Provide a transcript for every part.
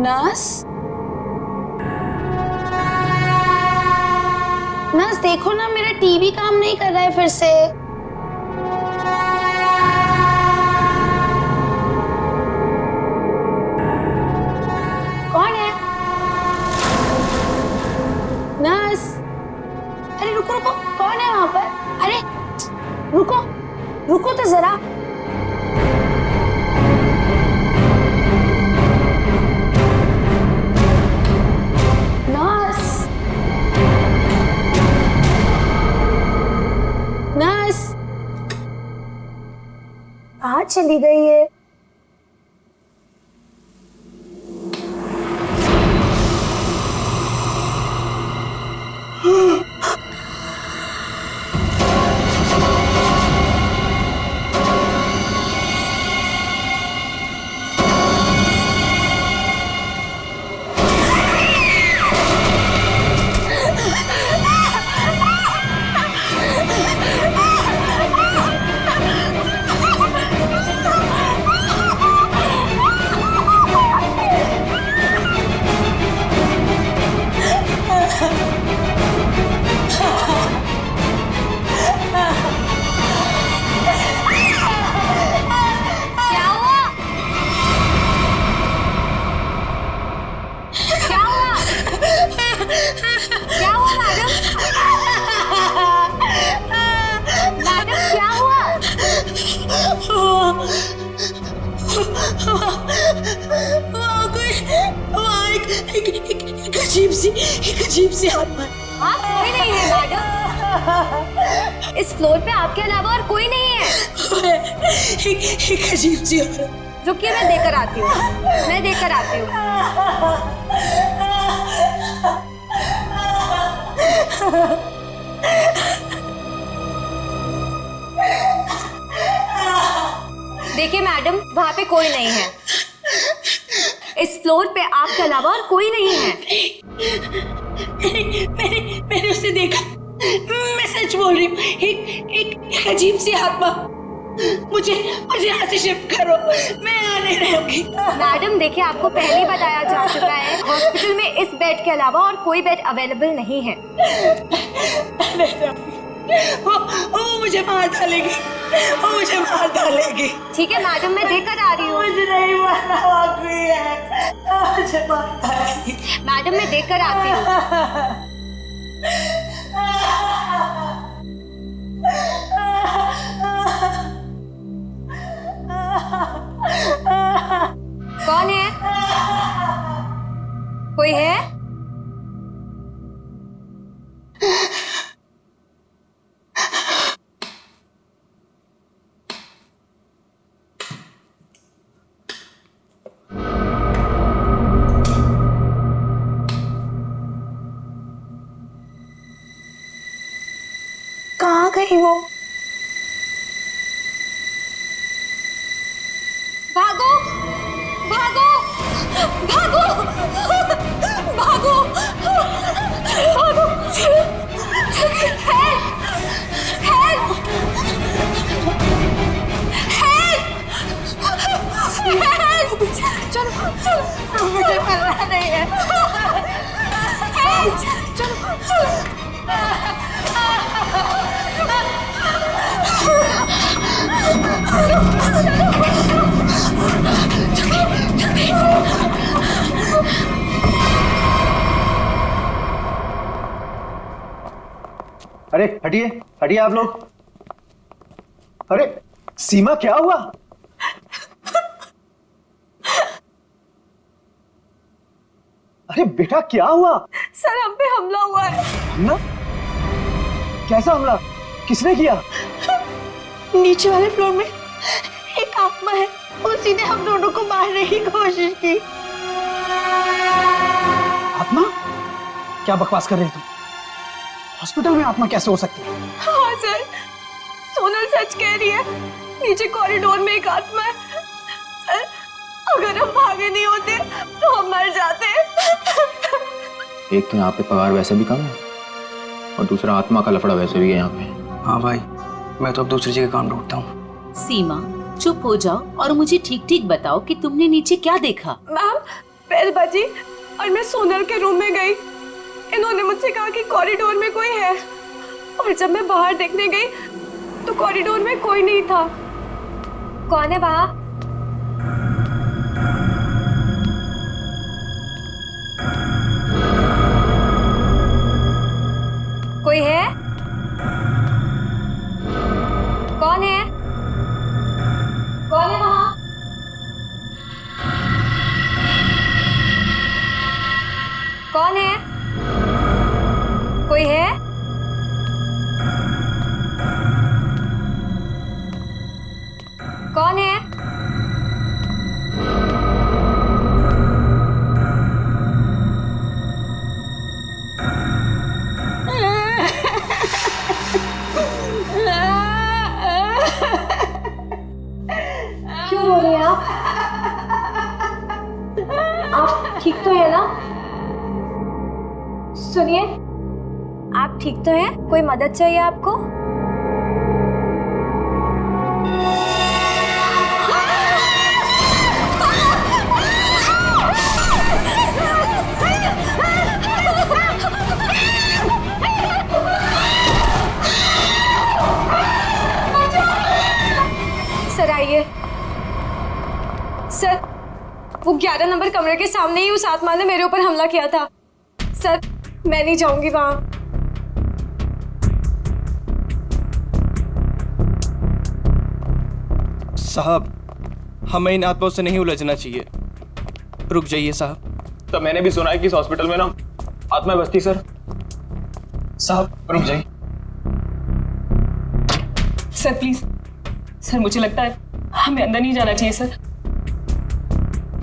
Nurse, nurse देखो ना, मेरा टीवी काम नहीं कर रहा है फिर से। कौन है? नर्स, अरे रुको रुको, कौन है वहां पर? अरे रुको रुको तो जरा। नर्स, नर्स कहाँ चली गई है? एक अजीब सी आत्मा। हाँ, कोई नहीं है मैडम। इस फ्लोर पे आपके अलावा और कोई नहीं है। एक अजीब सी औरत। रुकिए, मैं देकर आती हूँ। मैं देकर आती हूँ। देखिए मैडम, वहाँ पे कोई नहीं है। इस फ्लोर पे आपके अलावा और कोई नहीं है। मैंने उसे देखा। मैं सच बोल रही हूँ। एक अजीब सी आत्मा। मुझे यहाँ से शिफ्ट करो, मैं यहाँ नहीं रहूंगी। मैडम देखिए, आपको पहले ही बताया जा चुका है, हॉस्पिटल में इस बेड के अलावा और कोई बेड अवेलेबल नहीं है। वो मुझे मार डालेगी। वो मुझे मार डालेगी। ठीक है मैडम, मैं देकर आ रही हूँ। मुझे नहीं मारना बाकी है। मुझे मार डालेगी। मैडम मैं देकर आती हूँ। कौन है? कोई है? कहाँ गई वो? भागो भागो भागो भागो भागो। Help help help. चलो मुझे मरना नहीं है। चलो अरे हटिए हटिए आप लोग। अरे सीमा, क्या हुआ? अरे बेटा, क्या हुआ? सर, हम पे हमला हुआ है। हमला? कैसा हमला? किसने किया? नीचे वाले फ्लोर में एक आत्मा है। उसी ने हम दोनों को मारने की कोशिश की। आत्मा? क्या बकवास कर रही तुम? हॉस्पिटल में आत्मा कैसे हो सकती है? हाँ सर, सोनल सच कह रही है। नीचे कॉरिडोर में एक आत्मा है। सर, अगर हम भागे नहीं होते तो हम मर जाते। एक तो यहाँ पे पगार वैसे भी कम है और दूसरा आत्मा का लफड़ा वैसे भी है यहाँ पे। हाँ भाई, मैं तो अब दूसरी जगह काम ढूंढता हूँ। सीमा, चुप हो जाओ और मुझे ठीक ठीक बताओ कि तुमने नीचे क्या देखा। मैम, बेल बजी और मैं सोनल के रूम में गई। इन्होंने मुझसे कहा कि कॉरिडोर में कोई है, और जब मैं बाहर देखने गई तो कॉरिडोर में कोई नहीं था। कौन है वहां? कोई है? कौन है? कौन है वहां? कौन है? कोई है? कौन है? क्यों रो रही हैं आप? आप ठीक तो है ना? सुनिए, आप ठीक तो हैं? कोई मदद चाहिए आपको? सर आइए। सर, वो 11 नंबर कमरे के सामने ही उस आत्मा ने मेरे ऊपर हमला किया था। सर, मैं नहीं जाऊंगी वहां। साहब, हमें इन आत्माओं से नहीं उलझना चाहिए। रुक जाइए साहब। तो मैंने भी सुना है कि इस हॉस्पिटल में ना आत्माएं बसती सर। साहब रुक जाइए। सर प्लीज, सर मुझे लगता है हमें अंदर नहीं जाना चाहिए सर।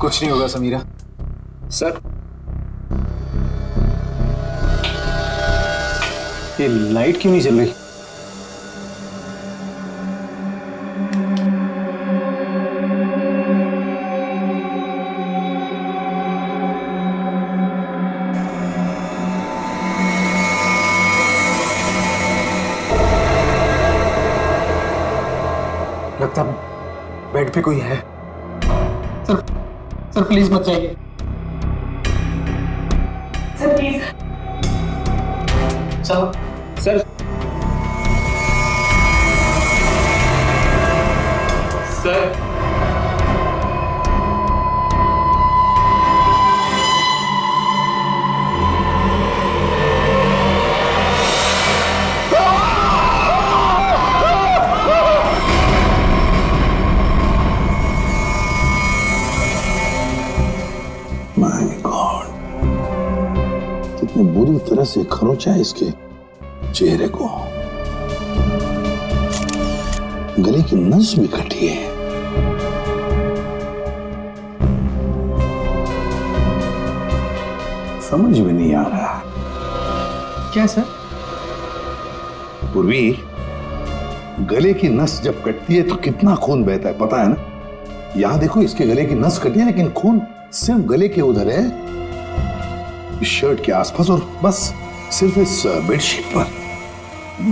कुछ नहीं होगा समीरा। सर ये लाइट क्यों नहीं जल रही? लगता बेड पे कोई है। सर प्लीज मत जाइए। Sir please. साहब सर सर माय गॉड, कितने बुरी तरह से खरोचा है इसके चेहरे को। गले की नस भी कटी है। समझ में नहीं आ रहा। क्या सर? पूर्वी, गले की नस जब कटती है तो कितना खून बहता है पता है ना? यहां देखो, इसके गले की नस कटी है लेकिन खून सिर्फ गले के उधर है, इस शर्ट के आसपास, और बस सिर्फ इस बेडशीट पर।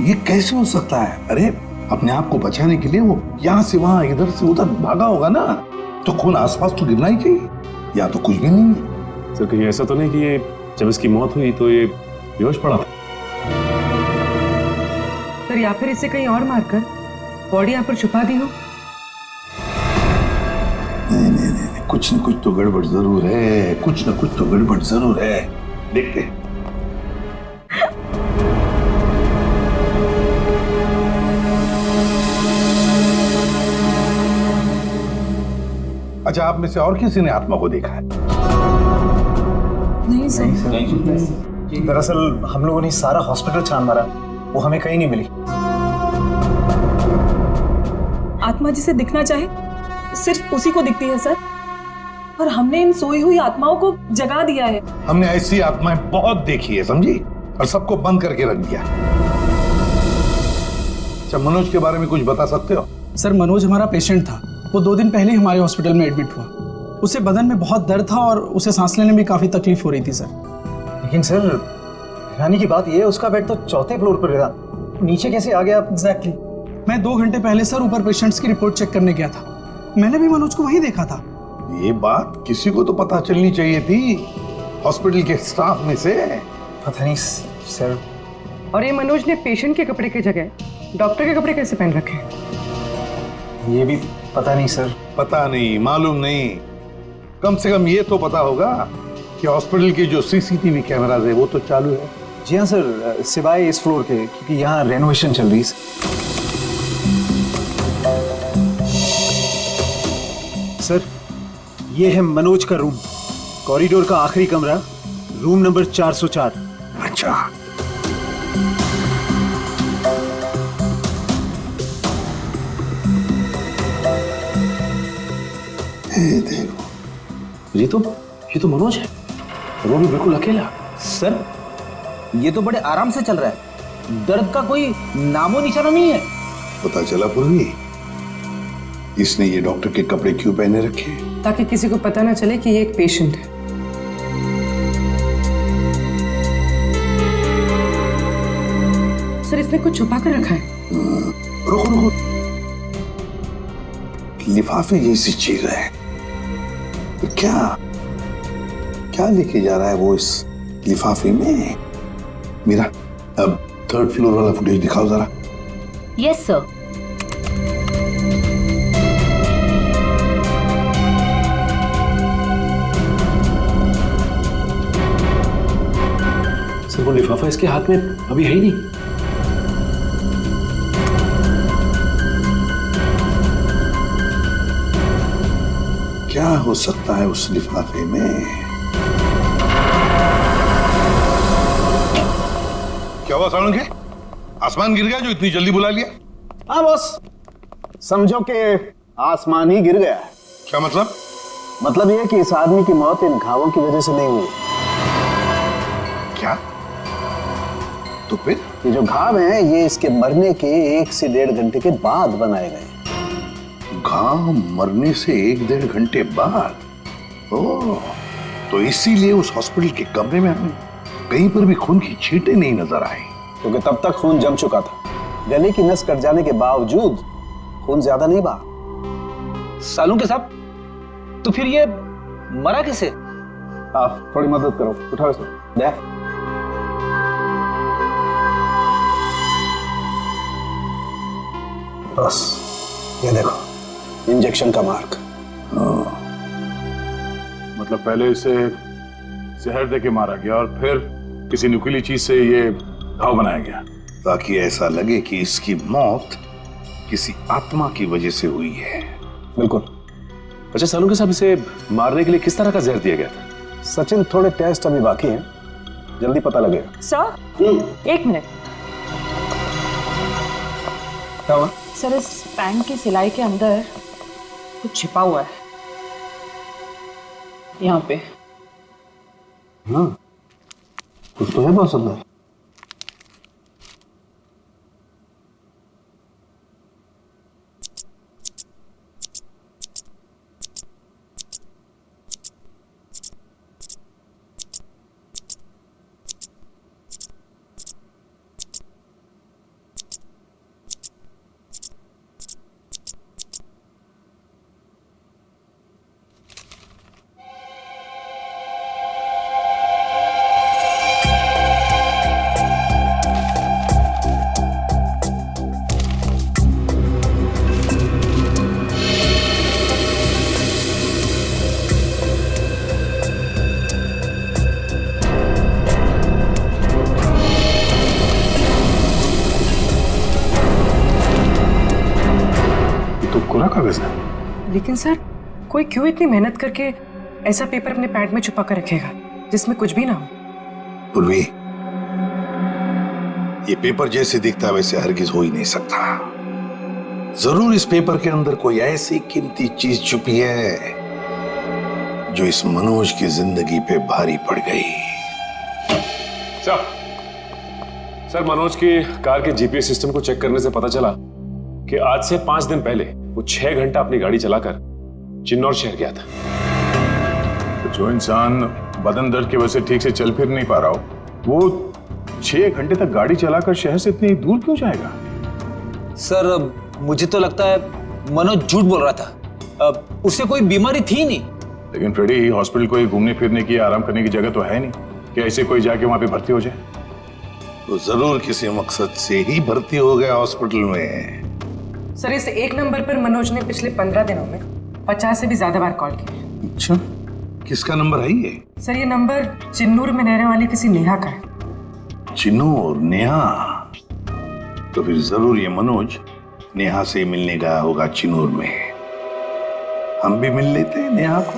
ये कैसे हो सकता है? अरे अपने आप को बचाने के लिए वो यहां से वहां इधर से उधर भागा होगा ना, तो खून आसपास तो गिरना ही चाहिए, या तो कुछ भी नहीं है। सर कहीं ऐसा तो नहीं कि ये जब इसकी मौत हुई तो ये बेहोश पड़ा था? सर या फिर इसे कहीं और मारकर बॉडी यहाँ पर छुपा दी हो। नहीं, कुछ न कुछ तो गड़बड़ जरूर है, कुछ न कुछ तो गड़बड़ जरूर है। देखते हैं। अच्छा, आप में से और किसी ने आत्मा को देखा है? नहीं सर। दरअसल हम लोगों ने सारा हॉस्पिटल छान मारा, वो हमें कहीं नहीं मिली। आत्मा जिसे दिखना चाहे सिर्फ उसी को दिखती है सर, और हमने इन सोई हुई आत्माओं को जगा दिया है। हमने ऐसी आत्माएं बहुत देखी है, समझी, और सबको बंद करके रख दिया। अच्छा, मनोज के बारे में कुछ बता सकते हो? सर मनोज हमारा पेशेंट था। वो 2 दिन पहले हमारे हॉस्पिटल में एडमिट हुआ। उसे बदन में बहुत दर्द था और उसे सांस लेने में काफी तकलीफ हो रही थी सर। लेकिन सर, हैरानी की बात यह है, उसका बेड तो 4थे फ्लोर पर था, नीचे कैसे आ गया? एग्जैक्टली। मैं 2 घंटे पहले सर ऊपर पेशेंट्स की रिपोर्ट चेक करने गया था। मैंने भी मनोज को वहीं देखा था। ये बात किसी को तो पता चलनी चाहिए थी, हॉस्पिटल के स्टाफ में से। पता नहीं सर। और ये मनोज ने पेशेंट के कपड़े की जगह डॉक्टर के कपड़े कैसे पहन रखे? ये भी पता नहीं सर। पता नहीं, मालूम नहीं, कम से कम ये तो पता होगा कि हॉस्पिटल के जो सीसीटीवी कैमराज है वो तो चालू है। जी हाँ सर, सिवाय इस फ्लोर के, क्योंकि यहाँ रेनोवेशन चल रही है। सर, ये है मनोज का रूम, कॉरिडोर का आखिरी कमरा, रूम नंबर 404। अच्छा, देखो ये तो मनोज है, वो भी बिल्कुल अकेला। सर ये तो बड़े आराम से चल रहा है, दर्द का कोई नामो निशाना नहीं है। पता चला पूर्वी, इसने ये डॉक्टर के कपड़े क्यों पहने रखे? ताकि किसी को पता ना चले कि ये एक पेशेंट है। सर इसने कुछ छुपा कर रखा है। रुको, लिफाफे जैसी चीज है, क्या लेके जा रहा है वो इस लिफाफे में? मीरा, अब 3rd फ्लोर वाला फुटेज दिखाओ जरा। Yes sir. सर वो लिफाफा इसके हाथ में अभी है ही नहीं। क्या हो सकता है उस लिफाफे में? क्या हुआ सालू के? आसमान गिर गया जो इतनी जल्दी बुला लिया? हाँ बॉस, समझो कि आसमान ही गिर गया है। क्या मतलब? मतलब यह कि इस आदमी की मौत इन घावों की वजह से नहीं हुई। क्या? तो फिर? ये जो घाव हैं, ये इसके मरने के 1 से 1.5 घंटे के बाद बनाए गए। घाव मरने से 1-1.5 घंटे बाद? ओह, तो इसीलिए उस हॉस्पिटल के कमरे में हमें कहीं पर भी खून की छींटें नहीं नजर आई। क्योंकि तब तक खून जम चुका था। गले की नस कट जाने के बावजूद खून ज्यादा नहीं बहा। सालू के साहब, तो फिर ये मरा कैसे? आप थोड़ी मदद करो, उठाओ इसे। दे। बस ये देखो, इंजेक्शन का मार्क। मतलब पहले इसे जहर देके मारा गया और फिर किसी नुकीली चीज से ये घाव बनाया गया, ताकि ऐसा लगे कि इसकी मौत किसी आत्मा की वजह से हुई है। बिल्कुल। अच्छा सालू के साहब, इसे मारने के लिए किस तरह का जहर दिया गया था? सचिन, थोड़े टेस्ट अभी बाकी हैं, जल्दी पता लगेगा। Sir 1 minute. क्या हुआ? सर इस पैंट की सिलाई के अंदर कुछ छिपा हुआ है, यहाँ पे। हाँ, कुछ तो है बॉस अंदर। कोरा कागज है। लेकिन सर कोई क्यों इतनी मेहनत करके ऐसा पेपर अपने पैंट में छुपा कर रखेगा जिसमें कुछ भी ना हो? पूर्वी, ये पेपर जैसे दिखता है वैसे हरगिज हो ही नहीं सकता। जरूर इस पेपर के अंदर कोई ऐसी कीमती चीज छुपी है जो इस मनोज की जिंदगी पे भारी पड़ गई। सर मनोज की कार के जीपीएस सिस्टम को चेक करने से पता चला कि आज से 5 दिन पहले वो 6 घंटा अपनी गाड़ी चलाकर चिन्नौर शहर गया था। तो जो इंसान बदन दर्द की वजह से ठीक से चल फिर नहीं पा रहा हो, वो 6 घंटे तक गाड़ी चलाकर शहर से इतनी दूर क्यों जाएगा? सर मुझे तो लगता है मनोज झूठ बोल रहा था। उसे कोई बीमारी थी नहीं, लेकिन फ्रेडी, हॉस्पिटल कोई घूमने फिरने की, आराम करने की जगह तो है नहीं कि ऐसे कोई जाके वहां पे भर्ती हो जाए। तो जरूर किसी मकसद से ही भर्ती हो गया हॉस्पिटल में। सर, इस एक नंबर पर मनोज ने पिछले 15 दिनों में 50 से भी ज्यादा बार कॉल किया। अच्छा, किसका नंबर है ये? सर, ये नंबर चिन्नूर में रहने वाली किसी नेहा का है। चिन्नूर, नेहा? तो फिर जरूर ये मनोज नेहा से मिलने गया होगा चिन्नूर में। हम भी मिल लेते हैं नेहा को।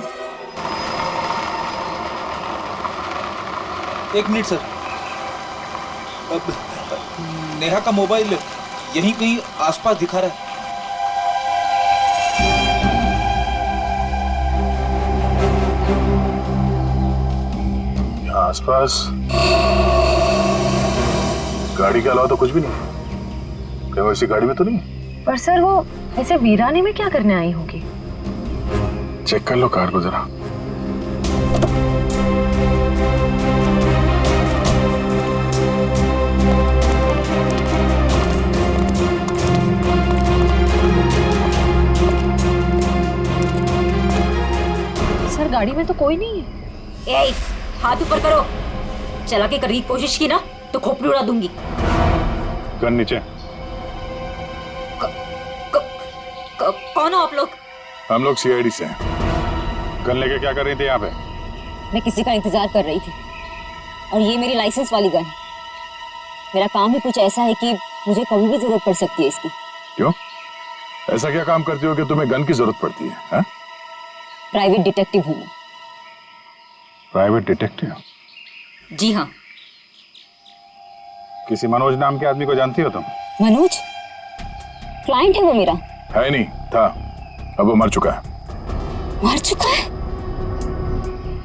एक मिनट सर, नेहा का मोबाइल यहीं कहीं आसपास दिखा रहा है। आसपास गाड़ी के अलावा तो कुछ भी नहीं। क्या वो इसी गाड़ी में तो नहीं? पर सर, वो ऐसे वीरानी में क्या करने आई होगी? चेक कर लो कार को जरा। सर, गाड़ी में तो कोई नहीं है। ए, हाथ ऊपर करो। चला के करने की कोशिश की ना तो खोपड़ी उड़ा दूंगी। गन नीचे। कौन हो आप लोग? हम लोग सीआईडी से हैं। गन लेके क्या कर रही थी यहाँ पे? मैं किसी का इंतजार कर रही थी और ये मेरी लाइसेंस वाली गन। मेरा काम ही कुछ ऐसा है कि मुझे कभी भी जरूरत पड़ सकती है इसकी। क्यों? ऐसा क्या काम करती हो कि तुम्हें गन की जरूरत पड़ती है? हा? प्राइवेट डिटेक्टिव हूँ मैं। Private detective? जी हाँ। किसी मनोज नाम के आदमी को जानती हो तुम? मनोज? क्लाइंट है वो मेरा। है नहीं, था। अब वो मर चुका है। मर चुका है?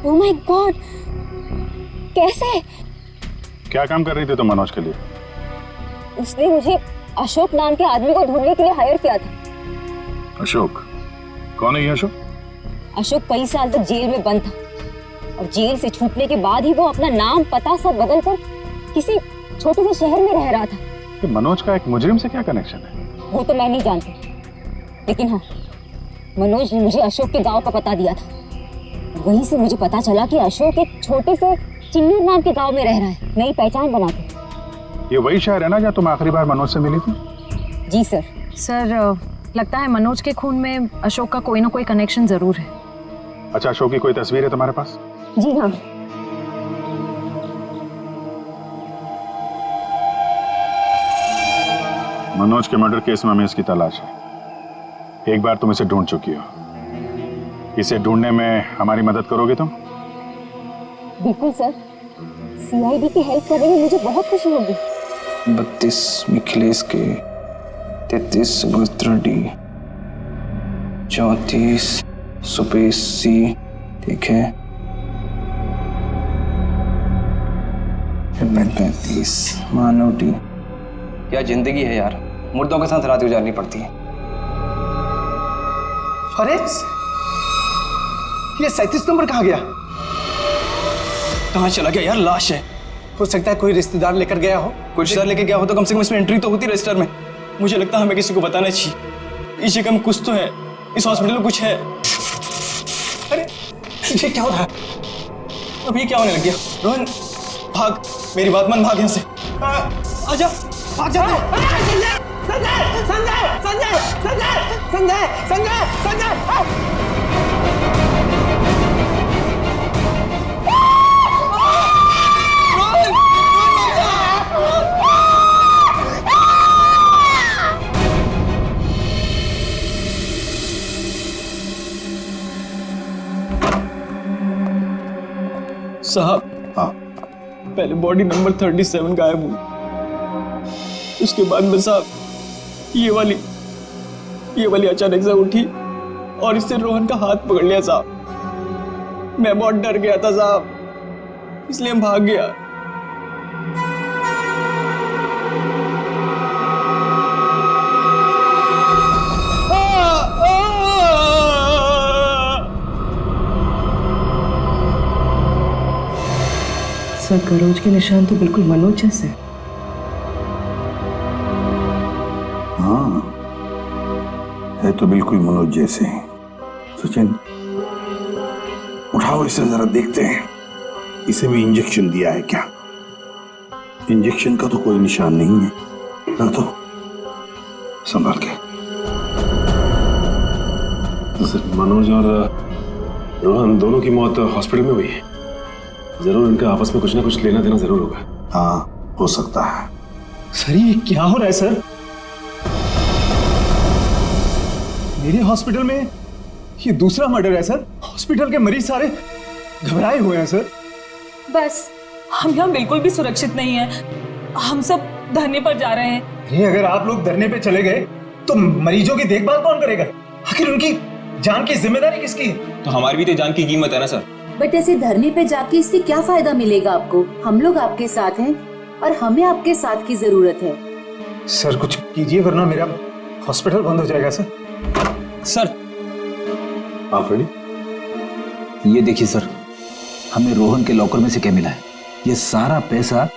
ओह माय गॉड, कैसे? क्या काम कर रही थी तुम मनोज के लिए? उसने मुझे अशोक नाम के आदमी को ढूंढने के लिए हायर किया था। अशोक? कौन है ये अशोक? अशोक कई साल तक जेल में बंद था और जेल से छूटने के बाद ही वो अपना नाम पता सब बदल कर किसी छोटे से शहर में रह रहा था। कि मनोज का एक मुजरिम से क्या कनेक्शन है? वो तो मैं नहीं जानती, लेकिन हाँ, मनोज ने मुझे अशोक के गांव का पता दिया था। वहीं से मुझे पता चला कि अशोक एक छोटे से चिन्नूर नाम के गांव में रह रहा है, नई पहचान बना के। ये वही शहर है ना जहाँ तुम आखिरी बार मनोज से मिली थी? जी सर। सर, लगता है मनोज के खून में अशोक का कोई ना कोई कनेक्शन जरूर है। अच्छा, अशोक की कोई तस्वीर है तुम्हारे पास? जी हाँ। मनोज के मर्डर केस में हमें इसकी तलाश है। एक बार तुम इसे ढूंढ चुकी हो, इसे ढूंढने में हमारी मदद करोगे तुम? बिल्कुल सर, सीआईडी की हेल्प करने में मुझे बहुत खुशी होगी। 32 मिखिलेश के, 33 सुभद्रा डी, 34 सुपेश सी, ठीक है, 35 मानव डी। क्या जिंदगी है यार, मुर्दों के साथ रात गुजारनी पड़ती है। अरे ये 37 नंबर कहाँ गया? कहाँ चला गया यार? लाश है। हो सकता है कोई रिश्तेदार लेकर गया हो। कोई रिश्तेदार लेके गया हो तो कम से कम इसमें एंट्री तो होती रजिस्टर में। मुझे लगता है हमें किसी को बताना चाहिए। इस जगह में कुछ तो है, इस हॉस्पिटल में कुछ है। अरे ये क्या हो रहा है? अब ये क्या होने लग गया? रोहन भाग, मेरी बात मान, भाग यहाँ से। आजा, भाग जा। संजय! संजय! संजय! संजय! संजय! संजय! संजय! संजय! साहब, हाँ, पहले बॉडी नंबर 37 गायब हुई। उसके बाद में साहब ये वाली अचानक से उठी और इससे रोहन का हाथ पकड़ लिया साहब। मैं बहुत डर गया था साहब, इसलिए हम भाग गया। सर, करोज के निशान तो बिल्कुल मनोज जैसे। हाँ, है तो बिल्कुल मनोज जैसे। सचिन, उठाओ इसे जरा देखते हैं, इसे भी इंजेक्शन दिया है क्या? इंजेक्शन का तो कोई निशान नहीं है। रख दो संभाल के। सर, मनोज और रोहन दोनों की मौत हॉस्पिटल में हुई है। जरूर इनका आपस में कुछ ना कुछ लेना देना जरूर होगा। हाँ, हो सकता है। सर ये क्या हो रहा है सर? मेरे हॉस्पिटल में ये दूसरा मर्डर है सर। हॉस्पिटल के मरीज सारे घबराए हुए हैं सर। बस हम यहाँ बिल्कुल भी सुरक्षित नहीं है। हम सब धरने पर जा रहे हैं। अरे अगर आप लोग धरने पे चले गए तो मरीजों की देखभाल कौन करेगा? आखिर उनकी जान की जिम्मेदारी किसकी है? तो हमारी भी तो जान की कीमत है ना सर। बट ऐसे धरने पे जाके इससे क्या फायदा मिलेगा आपको? हम लोग आपके साथ हैं और हमें आपके साथ की जरूरत है। सर कुछ कीजिए वरना मेरा हॉस्पिटल बंद हो जाएगा सर। सर आप रेडी? ये देखिए सर, हमें रोहन के लॉकर में से क्या मिला है। ये सारा पैसा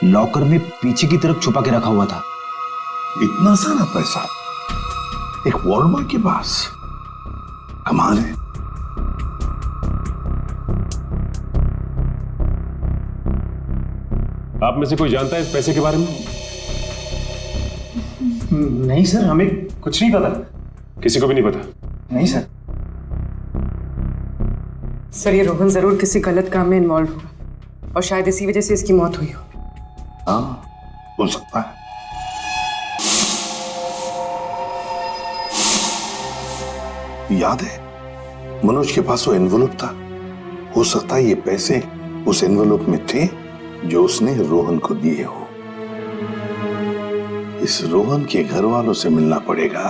लॉकर में पीछे की तरफ छुपा के रखा हुआ था। इतना सारा पैसा एक वार्ड बॉय के पास? कमाल है। आप में से कोई जानता है इस पैसे के बारे में? नहीं सर, हमें कुछ नहीं पता। किसी को भी नहीं पता? नहीं सर। सर ये रोहन जरूर किसी गलत काम में इन्वॉल्व हुआ और शायद इसी वजह से इसकी मौत हुई हो। हाँ, हो सकता है। याद है मनोज के पास वो एनवेलप था। हो सकता है ये पैसे उस एनवेलप में थे जो उसने रोहन को दिए हो। इस रोहन के घर वालों से मिलना पड़ेगा।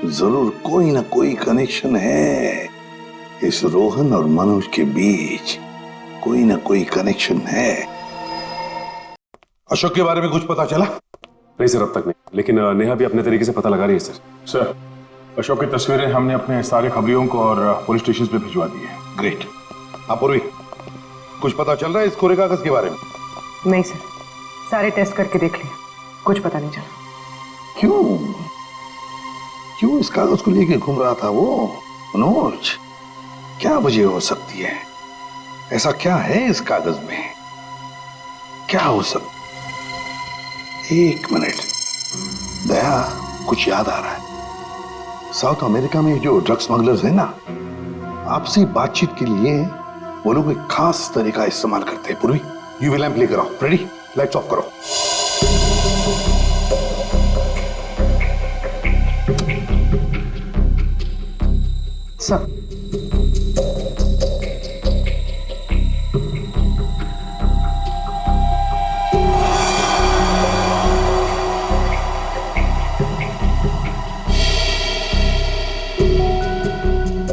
जरूर कोई ना कोई कनेक्शन है इस रोहन और मनोज के बीच। कोई ना कोई कनेक्शन है। अशोक के बारे में कुछ पता चला? नहीं सर, अब तक नहीं, लेकिन नेहा भी अपने तरीके से पता लगा रही है सर। सर, अशोक की तस्वीरें हमने अपने सारे खबरियों को और पुलिस स्टेशन पे भिजवा दी है। ग्रेट। अपूर्वी, कुछ पता चल रहा है इस कोरे कागज के बारे में? नहीं सर, सारे टेस्ट करके देख लिए, कुछ पता नहीं चला। क्यों इस कागज को लेके घूम रहा था वो मनोज? क्या वजह हो सकती है? ऐसा क्या है इस कागज में? क्या हो सकता? एक मिनट, दया, कुछ याद आ रहा है। साउथ अमेरिका में जो ड्रग स्मगलर्स है ना, आपसी बातचीत के लिए वो लोग एक खास तरीका इस्तेमाल करते हैं। पूर्वी, यूवी लैंप लेकर आओ। रेडी? लाइट्स ऑफ करो। सर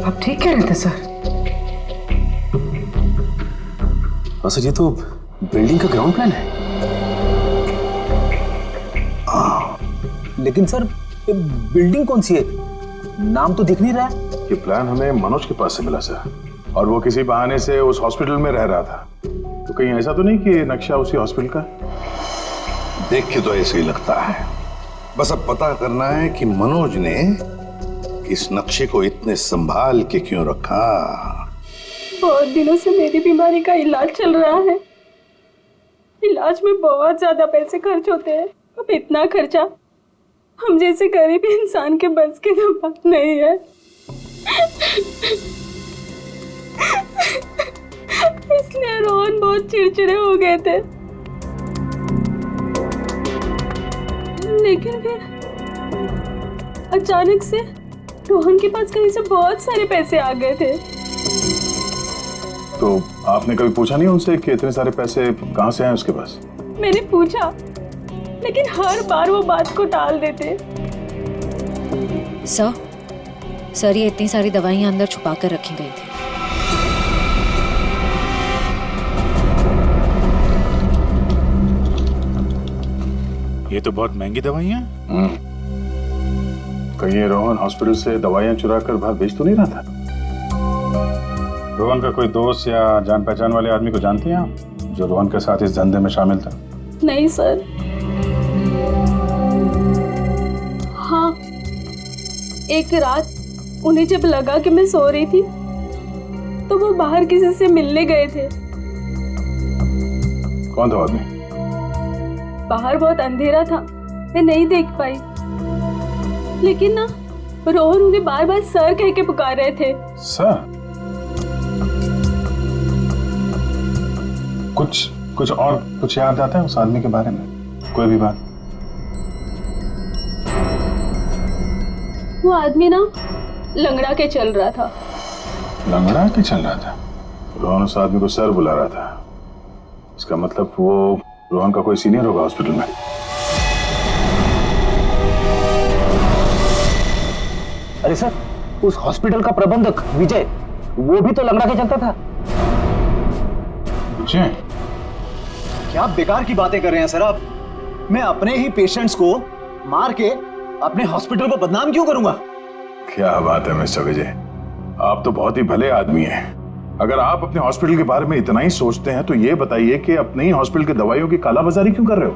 आप ठीक कह रहे थे सर? सर ये तो बिल्डिंग का ग्राउंड प्लान है। लेकिन सर ये बिल्डिंग कौन सी है? नाम तो दिख नहीं रहा है। ये प्लान हमें मनोज के पास से मिला सर, और वो किसी बहाने से उस हॉस्पिटल में रह रहा था। तो कहीं ऐसा तो नहीं कि नक्शा उसी हॉस्पिटल का? देख के तो ऐसे ही लगता है। बस अब पता करना है कि मनोज ने इस नक्शे को इतने संभाल के क्यों रखा। बहुत दिनों से मेरी बीमारी का इलाज चल रहा है। इलाज में बहुत ज्यादा पैसे खर्च होते हैं। अब इतना खर्चा हम जैसे गरीब इंसान के बस की तो बात नहीं है। इसलिए रोहन बहुत चिड़चिड़े हो गए थे। लेकिन फिर अचानक से रोहन के पास कहीं से बहुत सारे पैसे आ गए थे। तो आपने कभी पूछा नहीं उनसे कि इतने सारे पैसे कहां से आए उसके पास? मैंने पूछा, लेकिन हर बार वो बात को टाल देते। सर ये इतनी सारी दवाइयां अंदर छुपा कर रखी गई थी। ये तो बहुत महंगी दवाइयां। कहीं ये रोहन हॉस्पिटल से दवाइयां चुरा कर बाहर बेच तो नहीं रहा था? रोहन का कोई दोस्त या जान पहचान वाले आदमी को जानती हैं आप, जो रोहन के साथ इस धंधे में शामिल था? नहीं सर। हाँ, एक रात उन्हें जब लगा कि मैं सो रही थी तो वो बाहर किसी से मिलने गए थे। कौन था आदमी? बाहर बहुत अंधेरा था, मैं नहीं देख पाई, लेकिन ना रोहन उन्हें बार बार सर कह के पुकार रहे थे। सर? कुछ और कुछ याद आता है उस आदमी के बारे में? कोई भी बात? वो आदमी ना लंगड़ा के चल रहा था। लंगड़ा के चल रहा था? रोहन उस आदमी को सर बुला रहा था। इसका मतलब वो रोहन का कोई सीनियर होगा हॉस्पिटल में। अरे सर, उस हॉस्पिटल का प्रबंधक विजय, वो भी तो लंगड़ा के चलता था। विजय? क्या बेकार की बातें कर रहे हैं सर आप? मैं अपने ही पेशेंट्स को मार के अपने हॉस्पिटल को बदनाम क्यों करूंगा? क्या बात है मिस्टर विजय, आप तो बहुत ही भले आदमी हैं। अगर आप अपने हॉस्पिटल के बारे में इतना ही सोचते हैं तो ये बताइए कि अपने ही हॉस्पिटल की दवाइयों की कालाबाजारी क्यों कर रहे हो?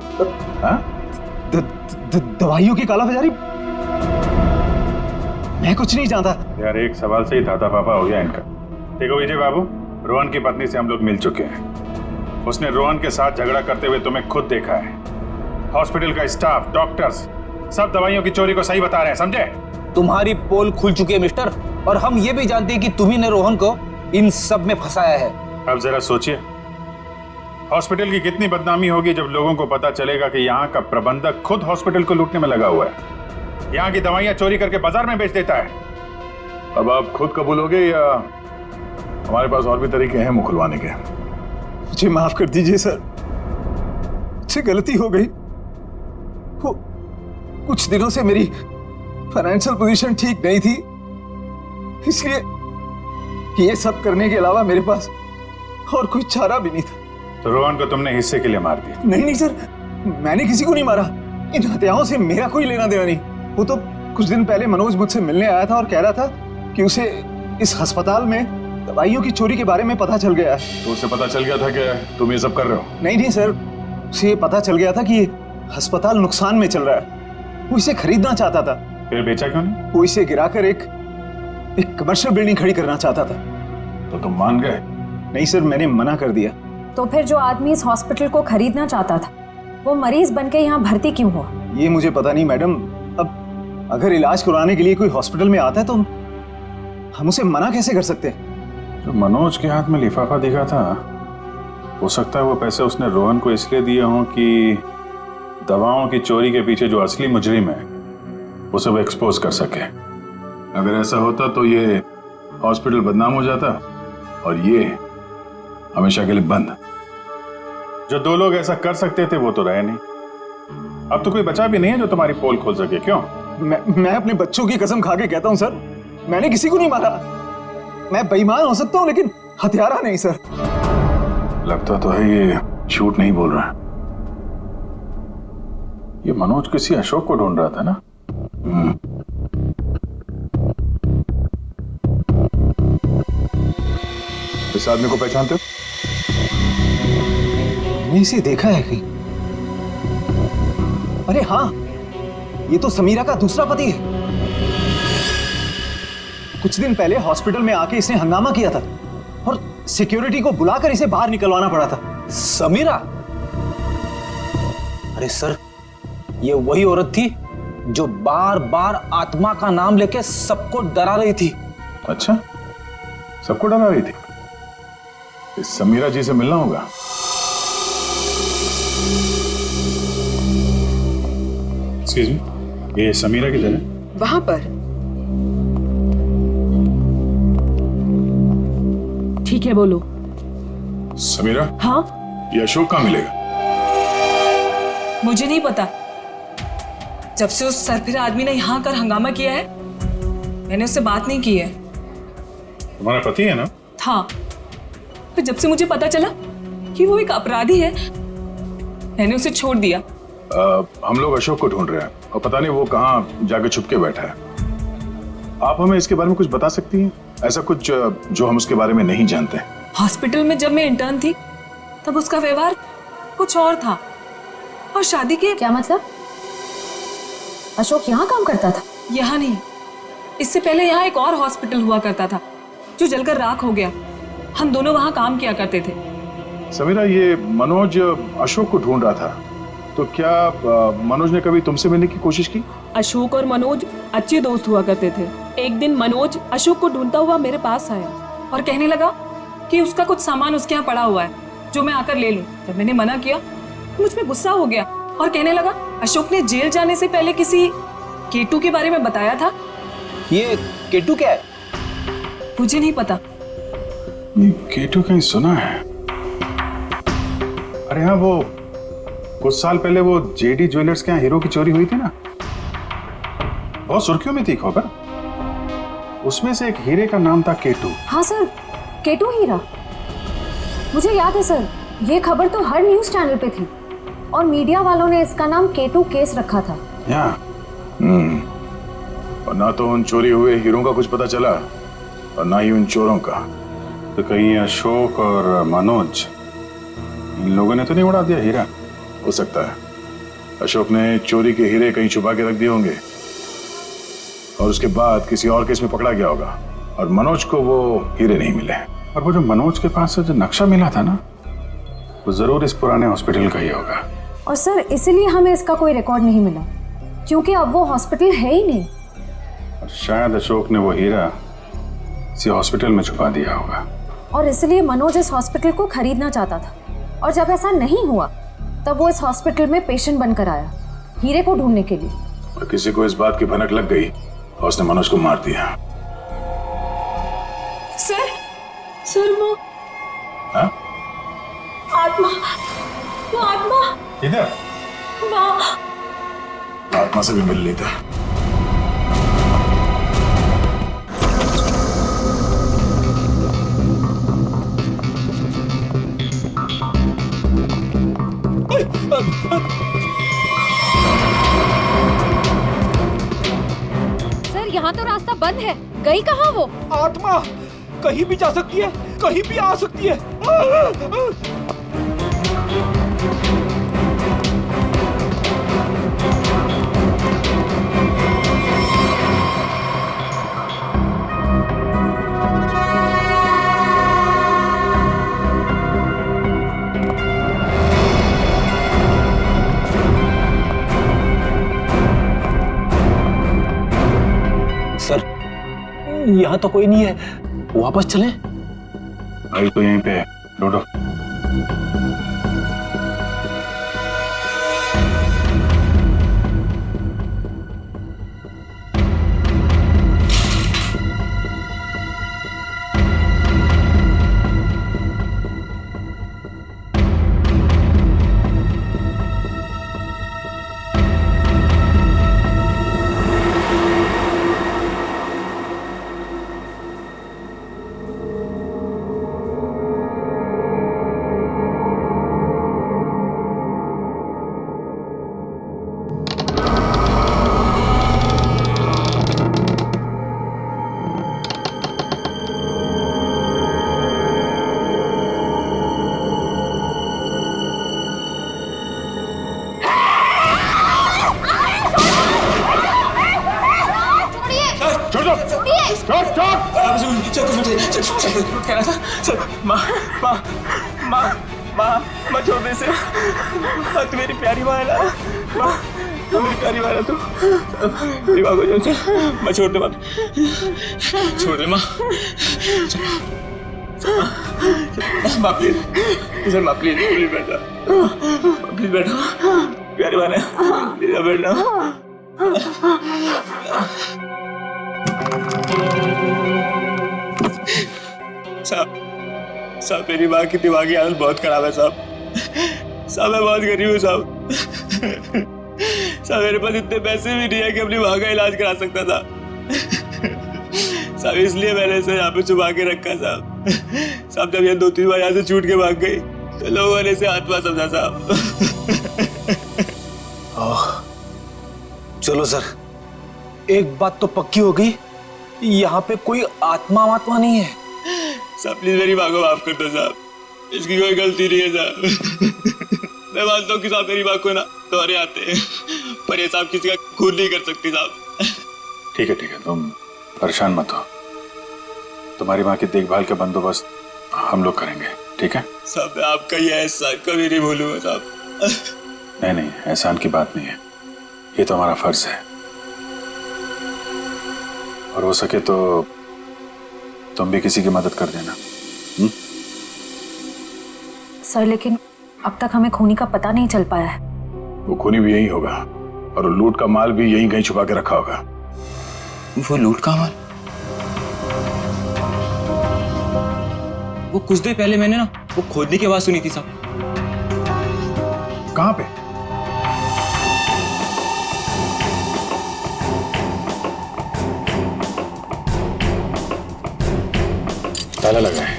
दवाइयों की कालाबाजारी? मैं कुछ नहीं जानता यार। एक सवाल से ही दादा पापा हो गया इनका। देखो विजय बाबू, रोहन की पत्नी से हम लोग मिल चुके हैं। उसने रोहन के साथ झगड़ा करते हुए तुम्हें खुद देखा है। हॉस्पिटल का स्टाफ, डॉक्टर्स सब दवाइयों की चोरी को सही बता रहे हैं, समझे? तुम्हारी पोल खुल चुकी है मिस्टर, और हम ये भी जानते हैं कि तुम्ही ने रोहन को इन सब में फंसाया है। अब जरा सोचिए, हॉस्पिटल की कितनी बदनामी होगी जब लोगों को पता चलेगा कि यहाँ का प्रबंधक खुद हॉस्पिटल को लूटने में लगा हुआ है, यहाँ की दवाइयाँ चोरी करके बाजार में बेच देता है। अब आप खुद कबूलोगे या हमारे पास और भी तरीके हैं मुंह खुलवाने के? मुझे माफ कर दीजिए सर, मुझसे गलती हो गई। वो कुछ दिनों से मेरी फाइनेंशियल पोजीशन ठीक नहीं थी, इसलिए ये सब करने के अलावा मेरे पास और कोई चारा भी नहीं था। तो रोहन को तुमने हिस्से के लिए मार दिया? नहीं सर, मैंने किसी को नहीं मारा। इन हत्याओं से मेरा कोई लेना देना नहीं। वो तो कुछ दिन पहले मनोज मुझसे मिलने आया था और कह रहा था कि उसे इस अस्पताल में दवाइयों की चोरी के बारे में पता चल गया है। तो उसे पता चल गया था कि तुम ये सब कर रहे हो? नहीं सर, उसे ये पता चल गया था कि अस्पताल नुकसान में चल रहा है। वो इसे खरीदना चाहता था। फिर बेचा क्यों नहीं? वो इसे गिराकर एक कमर्शियल बिल्डिंग खड़ी करना चाहता था। तो तुम मान गए? नहीं सर, मैंने मना कर दिया। तो फिर जो आदमी इस हॉस्पिटल को खरीदना चाहता था, वो मरीज बनके यहाँ भर्ती क्यों हुआ? ये मुझे पता नहीं मैडम। अब अगर इलाज करवाने के लिए कोई हॉस्पिटल में आता है तो हम उसे मना कैसे कर सकते हैं? जो मनोज के हाथ में लिफाफा दिखा था, हो सकता है वो पैसे उसने रोहन को इसलिए दिए हों कि दवाओं की चोरी के पीछे जो असली मुजरिम है उसे वो एक्सपोज कर सके। अगर ऐसा होता तो ये हॉस्पिटल बदनाम हो जाता और ये हमेशा के लिए बंद। जो दो लोग ऐसा कर सकते थे वो तो रहे नहीं। अब तो कोई बचा भी नहीं है जो तुम्हारी पोल खोल सके। क्यों? मैं अपने बच्चों की कसम खा के कहता हूं सर, मैंने किसी को नहीं मारा। मैं बेईमान हो सकता हूं लेकिन हत्यारा नहीं सर। लगता तो है ये झूठ नहीं बोल रहा। ये मनोज किसी अशोक को ढूंढ रहा था ना? इस आदमी को पहचानते हो? मैंने इसे देखा है कहीं। अरे हाँ, ये तो समीरा का दूसरा पति है। कुछ दिन पहले हॉस्पिटल में आके इसने हंगामा किया था और सिक्योरिटी को बुलाकर इसे बाहर निकलवाना पड़ा था। समीरा? अरे सर, ये वही औरत थी जो बार बार आत्मा का नाम लेके सबको डरा रही थी। अच्छा, सबको डरा रही थी? इस समीरा जी से मिलना होगा। एक्सक्यूज मी, ये समीरा किधर है? वहां पर। ठीक है, बोलो। समीरा? हाँ? ये अशोक कहाँ मिलेगा? मुझे नहीं पता। जब से उस सरफिरा आदमी ने यहाँ कर हंगामा किया है, मैंने उससे बात नहीं की है। तुम्हारा पति है ना? था, फिर जब से मुझे पता चला कि वो एक अपराधी है, मैंने उसे छोड़ दिया। हम लोग अशोक को ढूंढ रहे हैं और पता नहीं वो कहाँ जाके छुप के बैठा है। आप हमें इसके बारे में कुछ बता सकती हैं? ऐसा कुछ जो हम उसके बारे में नहीं जानते। हॉस्पिटल में जब मैं इंटर्न थी तब उसका व्यवहार कुछ और था, और शादी के। क्या मतलब? अशोक यहाँ काम करता था? यहाँ नहीं, इससे पहले यहाँ एक और हॉस्पिटल हुआ करता था जो जलकर राख हो गया। हम दोनों वहाँ काम किया करते थे। समीरा, ये मनोज अशोक को ढूंढ रहा था, तो क्या मनोज ने कभी तुमसे मिलने की कोशिश की? अशोक और मनोज अच्छे दोस्त हुआ करते थे। एक दिन मनोज अशोक को ढूंढता हुआ मेरे पास आया और कहने लगा कि उसका कुछ सामान उसके यहाँ पड़ा हुआ है जो मैं आकर ले लूं। जब मैंने मना किया मुझ में गुस्सा हो गया और कहने लगा अशोक ने जेल जाने से पहले किसी केटू के बारे में बताया था। ये केटू क्या है? मुझे नहीं पता। ये केटू कहीं सुना है। अरे हाँ, वो कुछ साल पहले वो जेडी ज्वेलर्स के यहाँ हीरो की चोरी हुई थी ना, बहुत सुर्खियों में थी खबर। उसमें से एक हीरे का नाम था केटू। हाँ सर, केटू हीरा, मुझे याद है सर। ये खबर तो हर न्यूज चैनल पे थी और मीडिया वालों ने इसका नाम केटू केस रखा था। और ना तो उन चोरी हुए हीरों का कुछ पता चला और ना ही उन चोरों का। तो कहीं अशोक और मनोज, इन लोगों ने तो नहीं उड़ा दिया हीरा? हो सकता है अशोक ने चोरी के हीरे कहीं छुपा के रख दिए होंगे और उसके बाद किसी और केस में पकड़ा गया होगा और मनोज को वो हीरे नहीं मिले। और वो जो मनोज के पास से जो नक्शा मिला था ना, वो जरूर इस पुराने हॉस्पिटल का ही होगा। और सर इसीलिए हमें इसका कोई रिकॉर्ड नहीं मिला, क्योंकि अब वो हॉस्पिटल है ही नहीं। और शायद अशोक ने वो हीरा किसी हॉस्पिटल में छुपा दिया होगा। और इसलिए मनोज इस हॉस्पिटल को खरीदना चाहता था और जब ऐसा नहीं हुआ तब वो इस हॉस्पिटल में पेशेंट बनकर आया हीरे को ढूंढने के लिए। और किसी को इस बात की भनक लग गई और उसने मनोज को मार दिया। सर वो हाँ? आत्मा, वो आत्मा इधर आत्मा से भी मिल लेता। सर यहाँ तो रास्ता बंद है, गई कहाँ वो? आत्मा कहीं भी जा सकती है, कहीं भी आ सकती है। सर, यहाँ तो कोई नहीं है, वापस चलें? आई तो यहीं पे है, ढूंढो। माँ छोड़ दे इसे। तू मेरी प्यारी माँ है ना, माँ मेरी प्यारी माँ है तू। मेरी माँ को छोड़, माँ छोड़ दे, माँ छोड़ दे, माँ माँ प्लीज, माँ प्लीज प्लीज बैठा, प्लीज बैठा, प्यारी माँ है, प्लीज बैठना। साहब मेरी माँ की दिमागी हालत बहुत खराब है साहब। मैं बहुत गरीब हूँ साहब। मेरे पास इतने पैसे भी नहीं है कि अपनी माँ का इलाज करा सकता था साहब, इसलिए मैंने इसे यहाँ पे छुपा के रखा साहब। जब ये 2-3 बार यहाँ से छूट के भाग गई तो लोगों ने इसे आत्मा समझा साहब। चलो सर, एक बात तो पक्की हो गई, यहाँ पे कोई आत्मा नहीं है। साहब प्लीज मेरी माँ को माफ कर दो साहब, इसकी कोई गलती नहीं है साहब। मैं मानता हूँ कि साहब मेरी माँ को ना दौरे आते हैं, पर ये साहब किसी का खून नहीं कर सकती साहब। ठीक है, तुम परेशान मत हो, तुम्हारी माँ की देखभाल का बंदोबस्त हम लोग करेंगे, ठीक है? साहब मैं आपका ये एहसान कभी नहीं भूलूंगा साहब। नहीं नहीं, एहसान की बात नहीं है, ये तो हमारा फर्ज है। और हो सके तो तुम भी किसी की मदद कर देना। सर लेकिन अब तक हमें खूनी का पता नहीं चल पाया है। वो खूनी भी यही होगा और लूट का माल भी यहीं कहीं छुपा के रखा होगा। वो लूट का माल? वो कुछ देर पहले मैंने ना वो खोदने की आवाज सुनी थी साहब। कहां पे? ताला लगा है।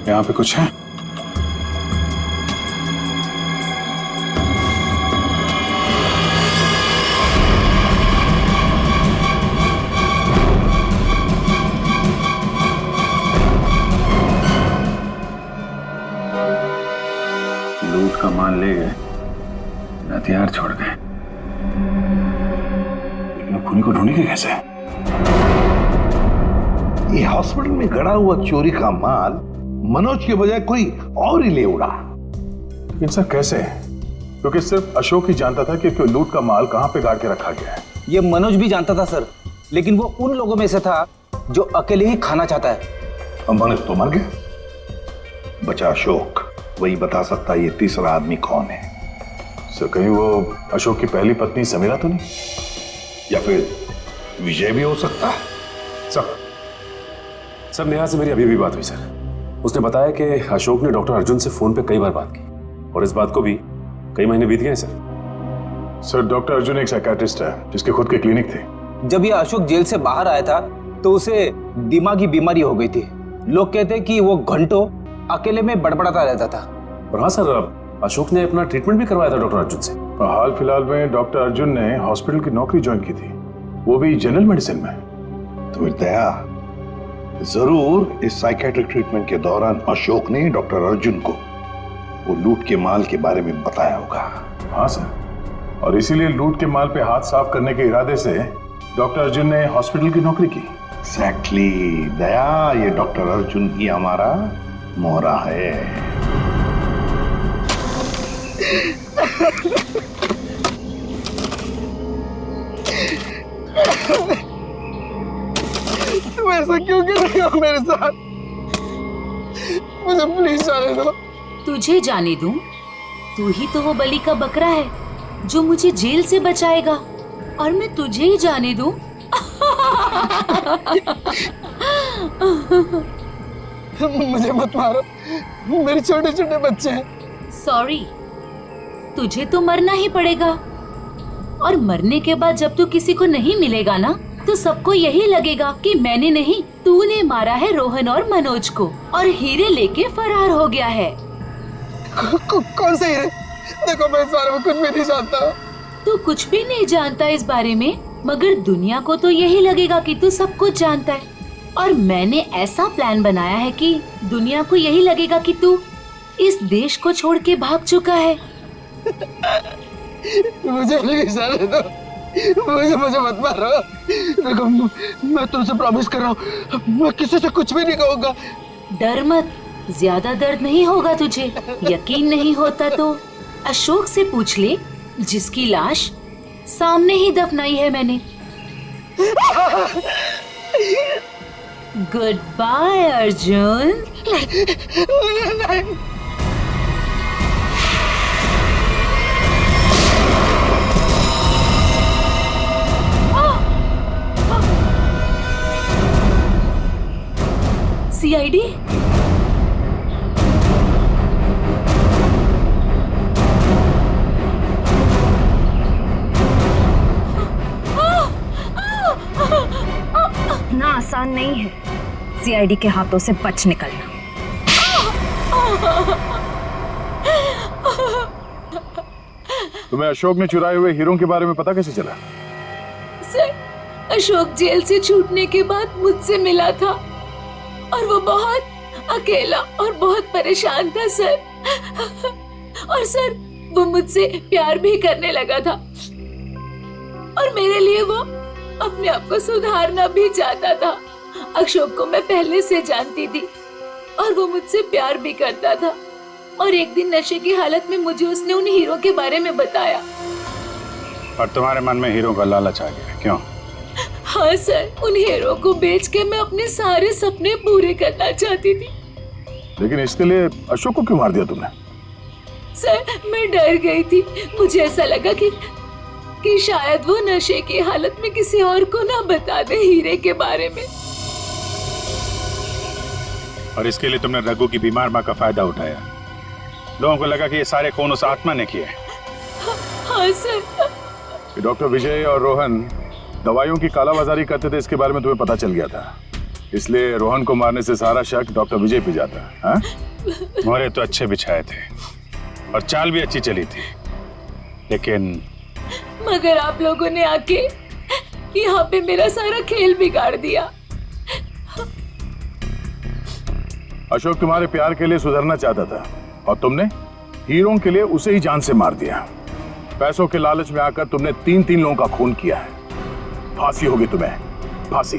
यहाँ पे कुछ है? लूट का माल ले गए, हथियार छोड़ गए, लेकिन खूनी को ढूंढेंगे कैसे? ये हॉस्पिटल में गड़ा हुआ चोरी का माल मनोज के बजाय कोई और ही ले उड़ा। लेकिन सर कैसे? क्योंकि सिर्फ अशोक ही जानता था कि लूट का माल कहां पे गाड़ के रखा गया है। ये मनोज भी जानता था सर, लेकिन वो उन लोगों में से था जो अकेले ही खाना चाहता है। मनोज तो मर गया, बचा अशोक, वही बता सकता है ये तीसरा आदमी कौन है। सर कहीं वो अशोक की पहली पत्नी समीरा तो नहीं? या फिर विजय भी हो सकता है। सर नेहा से मेरी अभी भी बात हुई सर। उसने बताया कि अशोक ने डॉक्टर अर्जुन से फोन पे कई बार बात की और इस बात को भी कई महीने बीत गए सर। डॉक्टर अर्जुन एक साइकियाट्रिस्ट है जिसके खुद के क्लिनिक थे। जब ये अशोक जेल से बाहर आया था तो उसे दिमागी बीमारी हो गई थी। लोग कहते हैं कि वो घंटों अकेले में बड़बड़ाता रहता था। और हाँ सर, अशोक ने अपना ट्रीटमेंट भी करवाया था डॉक्टर अर्जुन से। हाल फिलहाल में डॉक्टर अर्जुन ने हॉस्पिटल की नौकरी ज्वाइन की थी, वो भी जनरल मेडिसिन में। तो फिर दया जरूर इस साइकेट्रिक ट्रीटमेंट के दौरान अशोक ने डॉक्टर अर्जुन को वो लूट के माल के बारे में बताया होगा। हाँ सर, और इसीलिए लूट के माल पे हाथ साफ करने के इरादे से डॉक्टर अर्जुन ने हॉस्पिटल की नौकरी की। एग्जैक्टली दया, ये डॉक्टर अर्जुन ही हमारा मोहरा है। तुम ऐसा क्यों कर रहे हो मेरे साथ? मुझे प्लीज जाने दो। तुझे जाने दूं? तू ही तो वो बलि का बकरा है जो मुझे जेल से बचाएगा, और मैं तुझे ही जाने दूं? मुझे मत मारो, मेरे छोटे छोटे बच्चे हैं। सॉरी, तुझे तो मरना ही पड़ेगा, और मरने के बाद जब तू किसी को नहीं मिलेगा ना, तो सबको यही लगेगा कि मैंने नहीं, तूने मारा है रोहन और मनोज को, और हीरे लेके फरार हो गया है। कौन से हीरे? देखो मैं इस बारे में कुछ भी नहीं जानता। तू कुछ भी नहीं जानता इस बारे में, मगर दुनिया को तो यही लगेगा कि तू सब कुछ जानता है। और मैंने ऐसा प्लान बनाया है कि दुनिया को यही लगेगा कि तू इस देश को छोड़ के भाग चुका है। मुझे प्लीज जाने दो, मुझे मत मारो। देखो मैं तुमसे प्रॉमिस कर रहा हूँ, मैं किसी से कुछ भी नहीं कहूँगा। डर मत, ज्यादा दर्द नहीं होगा तुझे। यकीन नहीं होता तो अशोक से पूछ ले, जिसकी लाश सामने ही दफनाई है मैंने। Good bye Arjun. सीआईडी? इतना आसान नहीं है सीआईडी के हाथों से बच निकलना। तुम्हें अशोक ने चुराए हुए हीरों के बारे में पता कैसे चला? सर, अशोक जेल से छूटने के बाद मुझसे मिला था और वो बहुत अकेला और बहुत परेशान था सर। और सर, वो मुझसे प्यार भी करने लगा था और मेरे लिए वो अपने आप को सुधारना भी चाहता था। अशोक को मैं पहले से जानती थी और वो मुझसे प्यार भी करता था। और एक दिन नशे की हालत में मुझे उसने उन हीरो के बारे में बताया। और तुम्हारे मन में हीरो का लालच आ गया, क्यों? हाँ सर, उन हीरो को बेच के मैं अपने सारे सपने पूरे करना चाहती थी। लेकिन इसके लिए अशोक को क्यों मार दिया तुमने? सर, मैं डर गई थी। मुझे ऐसा लगा कि शायद वो नशे की हालत में किसी और को ना बता दे हीरे के बारे में। और इसके लिए तुमने रघु की बीमार माँ का फायदा उठाया। लोगों को लगा कि ये सारे खून उस आत्मा ने किए। हाँ सर। डॉक्टर विजय और रोहन दवाइयों की कालाबाजारी करते थे, इसके बारे में तुम्हें पता चल गया था। इसलिए रोहन को मारने से सारा शक डॉक्टर विजय पे जाता। हाँ? मोहरे तो अच्छे बिछाए थे और चाल भी अच्छी चली थी, लेकिन मगर आप लोगों ने आके यहाँ पे मेरा सारा खेल बिगाड़ दिया। अशोक तुम्हारे प्यार के लिए सुधरना चाहता था और तुमने हीरों के लिए उसे ही जान से मार दिया। पैसों के लालच में आकर तुमने 3-3 लोगों का खून किया है। फांसी होगी तुम्हें, फांसी।